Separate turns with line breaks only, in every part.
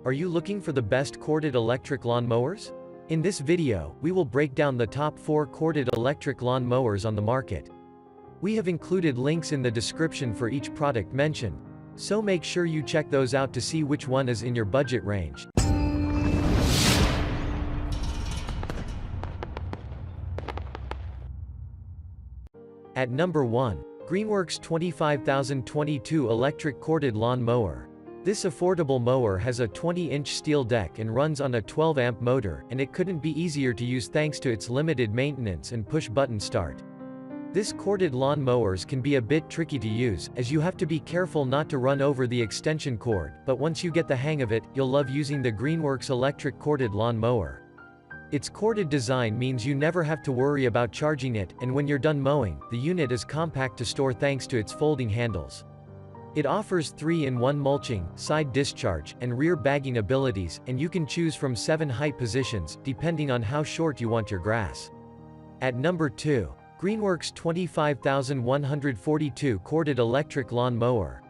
Are you looking for the best corded electric lawn mowers? In this video, we will break down the top 4 corded electric lawn mowers on the market. We have included links in the description for each product mentioned, so make sure you check those out to see which one is in your budget range. At number 1. Greenworks 25022 Electric Corded Lawn Mower. This affordable mower has a 20-inch steel deck and runs on a 12-amp motor, and it couldn't be easier to use thanks to its limited maintenance and push-button start. This corded lawn mowers can be a bit tricky to use, as you have to be careful not to run over the extension cord, but once you get the hang of it, you'll love using the Greenworks electric corded lawn mower. Its corded design means you never have to worry about charging it, and when you're done mowing, the unit is compact to store thanks to its folding handles. It offers 3-in-1 mulching, side discharge, and rear bagging abilities, and you can choose from 7 height positions, depending on how short you want your grass. At number 2. Greenworks 25142 Corded Electric Lawn Mower.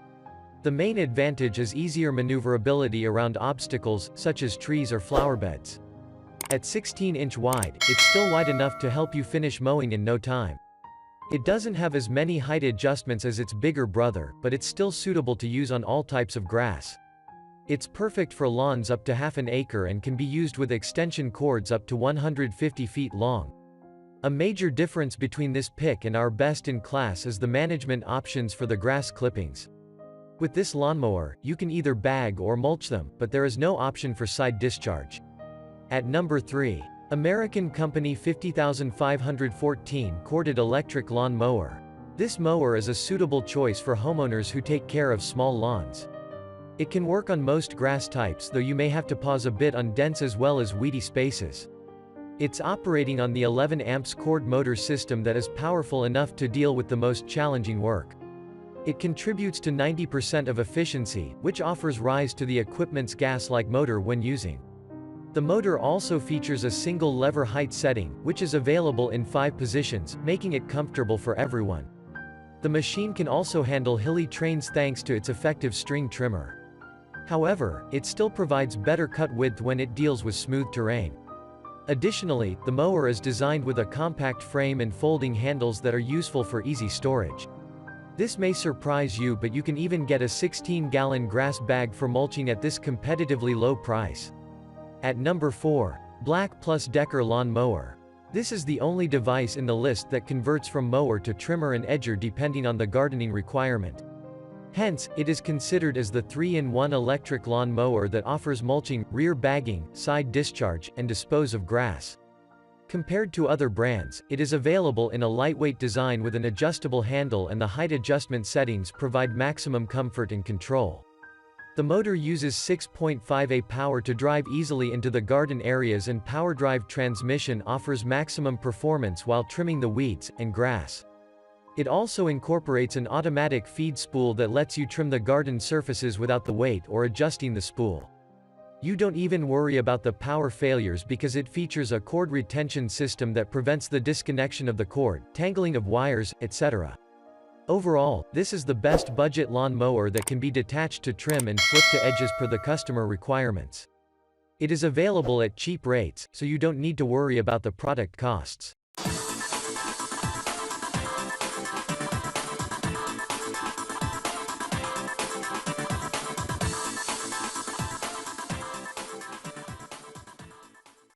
The main advantage is easier maneuverability around obstacles, such as trees or flower beds. At 16-inch wide, it's still wide enough to help you finish mowing in no time. It doesn't have as many height adjustments as its bigger brother, but it's still suitable to use on all types of grass. It's perfect for lawns up to half an acre and can be used with extension cords up to 150 feet long. A major difference between this pick and our best-in-class is the management options for the grass clippings. With this lawnmower, you can either bag or mulch them, but there is no option for side discharge. At number 3. American Company 50514 Corded Electric Lawn Mower. This mower is a suitable choice for homeowners who take care of small lawns. It can work on most grass types, though you may have to pause a bit on dense as well as weedy spaces. It's operating on the 11 amps cord motor system that is powerful enough to deal with the most challenging work. It contributes to 90% of efficiency, which offers rise to the equipment's gas-like motor when using. The motor also features a single lever height setting, which is available in 5 positions, making it comfortable for everyone. The machine can also handle hilly terrains thanks to its effective string trimmer. However, it still provides better cut width when it deals with smooth terrain. Additionally, the mower is designed with a compact frame and folding handles that are useful for easy storage. This may surprise you, but you can even get a 16-gallon grass bag for mulching at this competitively low price. At number 4. BLACK+DECKER Lawn Mower. This is the only device in the list that converts from mower to trimmer and edger depending on the gardening requirement. Hence, it is considered as the 3-in-1 electric lawn mower that offers mulching, rear bagging, side discharge, and dispose of grass. Compared to other brands, it is available in a lightweight design with an adjustable handle, and the height adjustment settings provide maximum comfort and control. The motor uses 6.5A power to drive easily into the garden areas, and power drive transmission offers maximum performance while trimming the weeds and grass. It also incorporates an automatic feed spool that lets you trim the garden surfaces without the weight or adjusting the spool. You don't even worry about the power failures because it features a cord retention system that prevents the disconnection of the cord, tangling of wires, etc. Overall, this is the best budget lawn mower that can be detached to trim and flip to edges per the customer requirements. It is available at cheap rates, so you don't need to worry about the product costs.